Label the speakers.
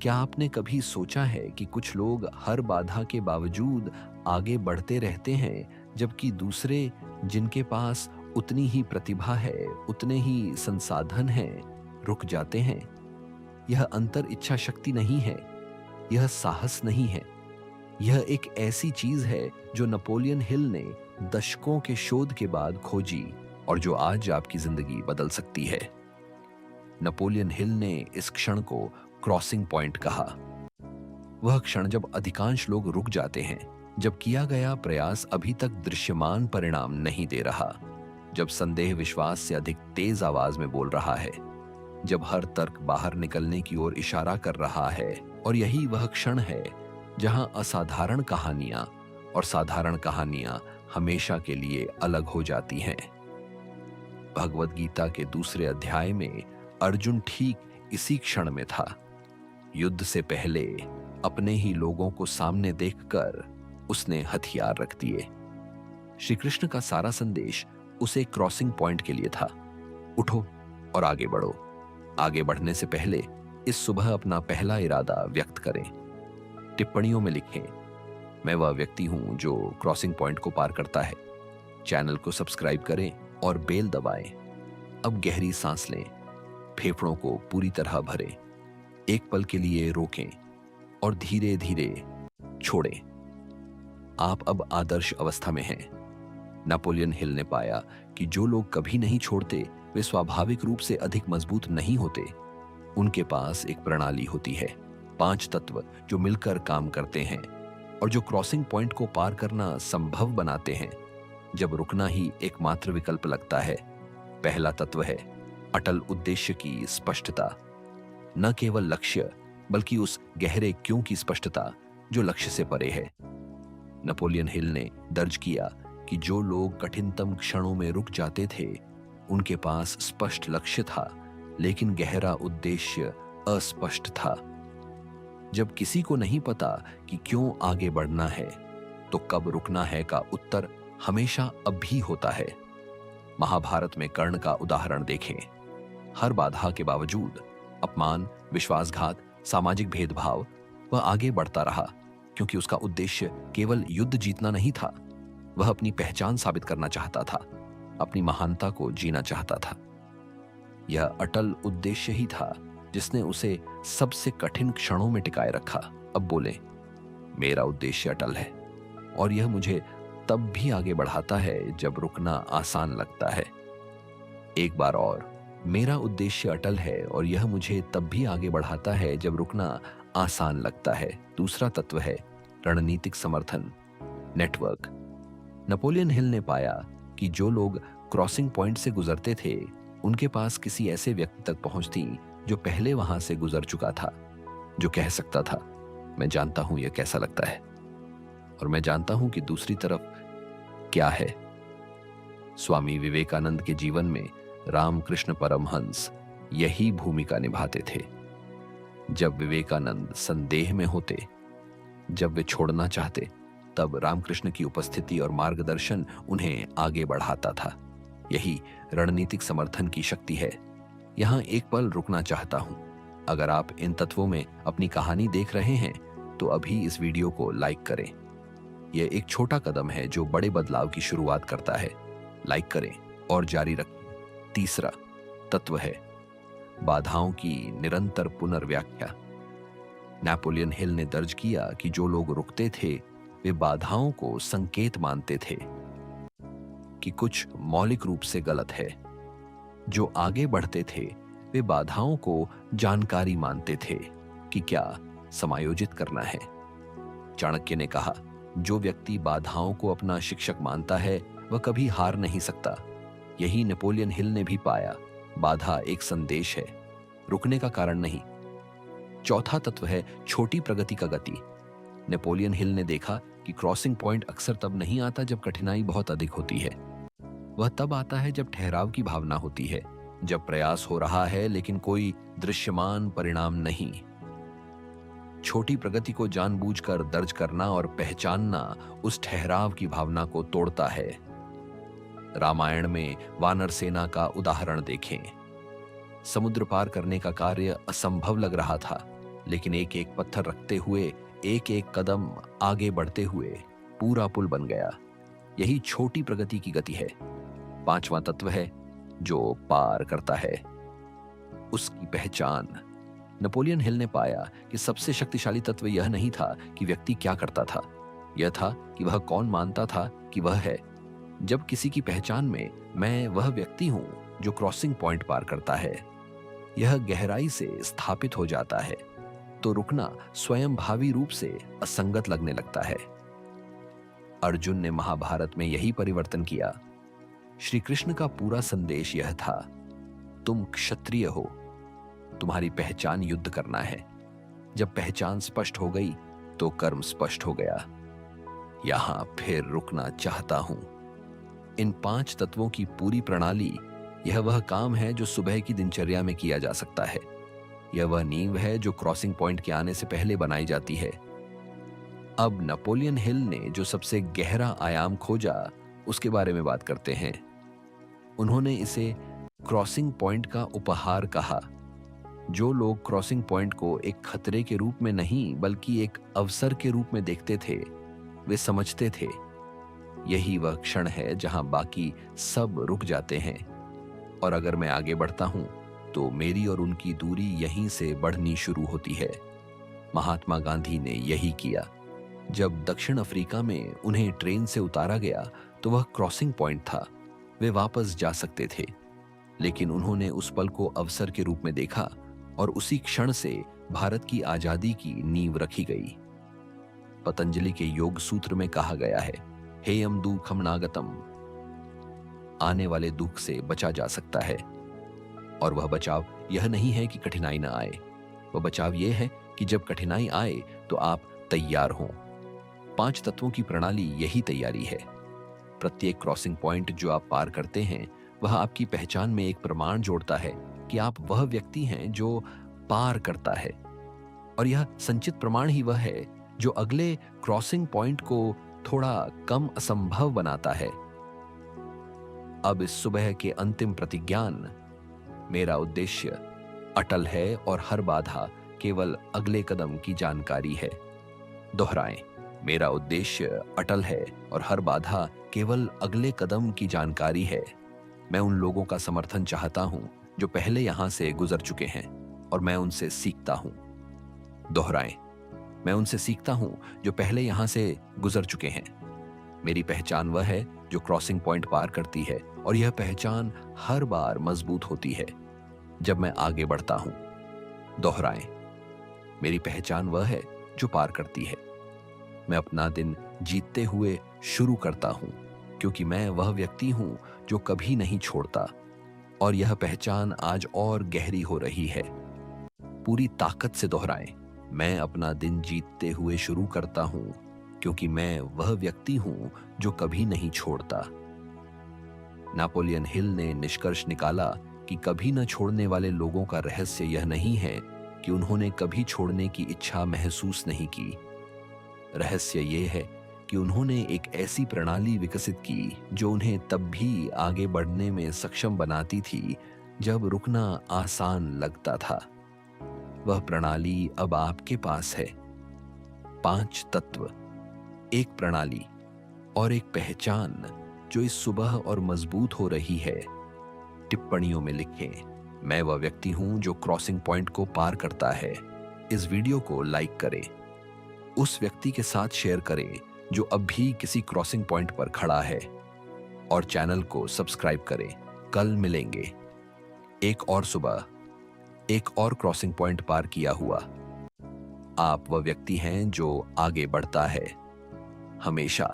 Speaker 1: क्या आपने कभी सोचा है कि कुछ लोग हर बाधा के बावजूद आगे बढ़ते रहते हैं, जबकि दूसरे जिनके पास उतनी ही प्रतिभा है, उतने ही संसाधन हैं, रुक जाते हैं? यह अंतर इच्छा शक्ति नहीं है, यह साहस नहीं है। यह एक ऐसी चीज है जो नेपोलियन हिल ने दशकों के शोध के बाद खोजी और जो आज आपकी जिंदगी बदल सकती है। नेपोलियन हिल ने इस क्षण को क्रॉसिंग पॉइंट कहा। वह क्षण जब अधिकांश लोग रुक जाते हैं, जब किया गया प्रयास अभी तक दृश्यमान परिणाम नहीं दे रहा, जब संदेह विश्वास से अधिक तेज आवाज में बोल रहा है, जब हर तर्क बाहर निकलने की ओर इशारा कर रहा है। और यही वह क्षण है जहां असाधारण कहानियां और साधारण कहानियां हमेशा के लिए अलग हो जाती हैं। भगवद गीता के दूसरे अध्याय में अर्जुन ठीक इसी क्षण में था। युद्ध से पहले अपने ही लोगों को सामने देखकर उसने हथियार रख दिए। श्री कृष्ण का सारा संदेश उसे क्रॉसिंग पॉइंट के लिए था। उठो और आगे बढ़ो। आगे बढ़ने से पहले इस सुबह अपना पहला इरादा व्यक्त करें। टिप्पणियों में लिखें, मैं वह व्यक्ति हूं जो क्रॉसिंग पॉइंट को पार करता है। चैनल को सब्सक्राइब करें और बेल दबाएं। अब गहरी सांस लें, फेफड़ों को पूरी तरह भरें, एक पल के लिए रोकें और धीरे धीरे छोड़ें। आप अब आदर्श अवस्था में हैं। नेपोलियन हिल ने पाया कि जो लोग कभी नहीं छोड़ते वे स्वाभाविक रूप से अधिक मजबूत नहीं होते। उनके पास एक प्रणाली होती है, 5 तत्व जो मिलकर काम करते हैं और जो क्रॉसिंग पॉइंट को पार करना संभव बनाते हैं जब रुकना ही एकमात्र विकल्प लगता है। पहला तत्व है अटल उद्देश्य की स्पष्टता। न केवल लक्ष्य बल्कि उस गहरे क्यों की स्पष्टता जो लक्ष्य से परे है। नेपोलियन हिल ने दर्ज किया कि जो लोग कठिनतम क्षणों में रुक जाते थे उनके पास स्पष्ट लक्ष्य था, लेकिन गहरा उद्देश्य अस्पष्ट था। जब किसी को नहीं पता कि क्यों आगे बढ़ना है तो कब रुकना है का उत्तर हमेशा अभी होता है। महाभारत में कर्ण का उदाहरण देखें। हर बाधा के बावजूद, अपमान, विश्वासघात, सामाजिक भेदभाव, वह आगे बढ़ता रहा क्योंकि उसका उद्देश्य केवल युद्ध जीतना नहीं था। वह अपनी पहचान साबित करना चाहता था, अपनी महानता को जीना चाहता था। यह अटल उद्देश्य ही था जिसने उसे सबसे कठिन क्षणों में टिकाए रखा। अब बोले, मेरा उद्देश्य अटल है और यह मुझे तब भी आगे बढ़ाता है जब रुकना आसान लगता है। एक बार और, मेरा उद्देश्य अटल है और यह मुझे तब भी आगे बढ़ाता है जब रुकना आसान लगता है। दूसरा तत्व है रणनीतिक समर्थन, नेटवर्क। नेपोलियन हिल ने पाया कि जो लोग क्रॉसिंग पॉइंट से गुजरते थे उनके पास किसी ऐसे व्यक्ति तक पहुंच थी जो पहले वहां से गुजर चुका था, जो कह सकता था, मैं जानता हूं यह कैसा लगता है और मैं जानता हूं कि दूसरी तरफ क्या है। स्वामी विवेकानंद के जीवन में रामकृष्ण परमहंस यही भूमिका निभाते थे। जब विवेकानंद संदेह में होते, जब वे छोड़ना चाहते, तब रामकृष्ण की उपस्थिति और मार्गदर्शन उन्हें आगे बढ़ाता था। यही रणनीतिक समर्थन की शक्ति है। यहां एक पल रुकना चाहता हूं। अगर आप इन तत्वों में अपनी कहानी देख रहे हैं तो अभी इस वीडियो को लाइक करें। यह एक छोटा कदम है जो बड़े बदलाव की शुरुआत करता है। लाइक करें और जारी रखें। तीसरा तत्व है बाधाओं की निरंतर पुनर्व्याख्या। नेपोलियन हिल ने दर्ज किया कि जो लोग रुकते थे वे बाधाओं को संकेत मानते थे कि कुछ मौलिक रूप से गलत है। जो आगे बढ़ते थे वे बाधाओं को जानकारी मानते थे कि क्या समायोजित करना है। चाणक्य ने कहा, जो व्यक्ति बाधाओं को अपना शिक्षक मानता है वह कभी हार नहीं सकता। यही नेपोलियन हिल ने भी पाया। बाधा एक संदेश है, रुकने का कारण नहीं। चौथा तत्व है छोटी प्रगति का गति। नेपोलियन हिल ने देखा कि क्रॉसिंग पॉइंट अक्सर तब नहीं आता जब कठिनाई बहुत अधिक होती है। वह तब आता है जब ठहराव की भावना होती है, जब प्रयास हो रहा है लेकिन कोई दृश्यमान परिणाम नहीं। छोटी प्रगति को जानबूझकर दर्ज करना और पहचानना उस ठहराव की भावना को तोड़ता है। रामायण में वानर सेना का उदाहरण देखें। समुद्र पार करने का कार्य असंभव लग रहा था, लेकिन एक एक पत्थर रखते हुए, एक एक कदम आगे बढ़ते हुए पूरा पुल बन गया। यही छोटी प्रगति की गति है। पांचवा तत्व है जो पार करता है, उसकी पहचान। नेपोलियन हिल ने पाया कि सबसे शक्तिशाली तत्व यह नहीं था कि व्यक्ति क्या करता था, यह था कि वह कौन मानता था कि वह है। जब किसी की पहचान में मैं वह व्यक्ति हूं जो क्रॉसिंग पॉइंट पार करता है, यह गहराई से स्थापित हो जाता है, तो रुकना स्वयं भावी रूप से असंगत लगने लगता है। अर्जुन ने महाभारत में यही परिवर्तन किया। श्री कृष्ण का पूरा संदेश यह था, तुम क्षत्रिय हो, तुम्हारी पहचान युद्ध करना है। जब पहचान स्पष्ट हो गई तो कर्म स्पष्ट हो गया। यहां फिर रुकना चाहता हूं। इन 5 तत्वों की पूरी प्रणाली, यह वह काम है जो सुबह की दिनचर्या में किया जा सकता है। यह वह नींव है जो क्रॉसिंग पॉइंट के आने से पहले बनाई जाती है। अब नेपोलियन हिल ने जो सबसे गहरा आयाम खोजा, उसके बारे में बात करते हैं। उन्होंने इसे क्रॉसिंग पॉइंट का उपहार कहा। जो लोग क्रॉसिंग पॉइंट को एक खतरे के रूप में नहीं बल्कि एक अवसर के रूप में देखते थे, वे समझते थे यही वह क्षण है जहां बाकी सब रुक जाते हैं, और अगर मैं आगे बढ़ता हूं तो मेरी और उनकी दूरी यहीं से बढ़नी शुरू होती है। महात्मा गांधी ने यही किया। जब दक्षिण अफ्रीका में उन्हें ट्रेन से उतारा गया तो वह क्रॉसिंग पॉइंट था। वे वापस जा सकते थे, लेकिन उन्होंने उस पल को अवसर के रूप में देखा, और उसी क्षण से भारत की आजादी की नींव रखी गई। पतंजलि के योग सूत्र में कहा गया है, हेयम दुखम नागतम, आने वाले दुख से बचा जा सकता है। और वह बचाव यह नहीं है कि कठिनाई ना आए, वह बचाव यह है कि जब कठिनाई आए तो आप तैयार हों। 5 तत्वों की प्रणाली यही तैयारी है। प्रत्येक क्रॉसिंग पॉइंट जो आप पार करते हैं, वह आपकी पहचान में एक प्रमाण जोड़ता है कि आप वह व्यक्ति हैं जो पार करता है, और यह संचित प्रमाण ही वह है जो अगले क्रॉसिंग पॉइंट को थोड़ा कम असंभव बनाता है। अब इस सुबह के अंतिम प्रतिज्ञान, मेरा उद्देश्य अटल है और हर बाधा केवल अगले कदम की जानकारी है। दोहराएं, मेरा उद्देश्य अटल है और हर बाधा केवल अगले कदम की जानकारी है। मैं उन लोगों का समर्थन चाहता हूं जो पहले यहां से गुजर चुके हैं, और मैं उनसे सीखता हूं। दोहराएं, मैं उनसे सीखता हूं जो पहले यहां से गुजर चुके हैं। मेरी पहचान वह है जो क्रॉसिंग पॉइंट पार करती है, और यह पहचान हर बार मजबूत होती है जब मैं आगे बढ़ता हूं। दोहराएं, मेरी पहचान वह है जो पार करती है। मैं अपना दिन जीतते हुए शुरू करता हूं, क्योंकि मैं वह व्यक्ति हूं जो कभी नहीं छोड़ता, और यह पहचान आज और गहरी हो रही है। पूरी ताकत से दोहराएं, मैं अपना दिन जीतते हुए शुरू करता हूं, क्योंकि मैं वह व्यक्ति हूं जो कभी नहीं छोड़ता। नेपोलियन हिल ने निष्कर्ष निकाला कि कभी न छोड़ने वाले लोगों का रहस्य यह नहीं है कि उन्होंने कभी छोड़ने की इच्छा महसूस नहीं की। रहस्य यह है कि उन्होंने एक ऐसी प्रणाली विकसित की जो उन्हें तब भी आगे बढ़ने में सक्षम बनाती थी जब रुकना आसान लगता था। वह प्रणाली अब आपके पास है। 5 तत्व, एक प्रणाली और एक पहचान जो इस सुबह और मजबूत हो रही है। टिप्पणियों में लिखें, मैं वह व्यक्ति हूं जो क्रॉसिंग पॉइंट को पार करता है। इस वीडियो को लाइक करें, उस व्यक्ति के साथ शेयर करें जो अब भी किसी क्रॉसिंग पॉइंट पर खड़ा है, और चैनल को सब्सक्राइब करें। कल मिलेंगे एक और सुबह, एक और क्रॉसिंग पॉइंट पार किया हुआ। आप वह व्यक्ति हैं जो आगे बढ़ता है हमेशा।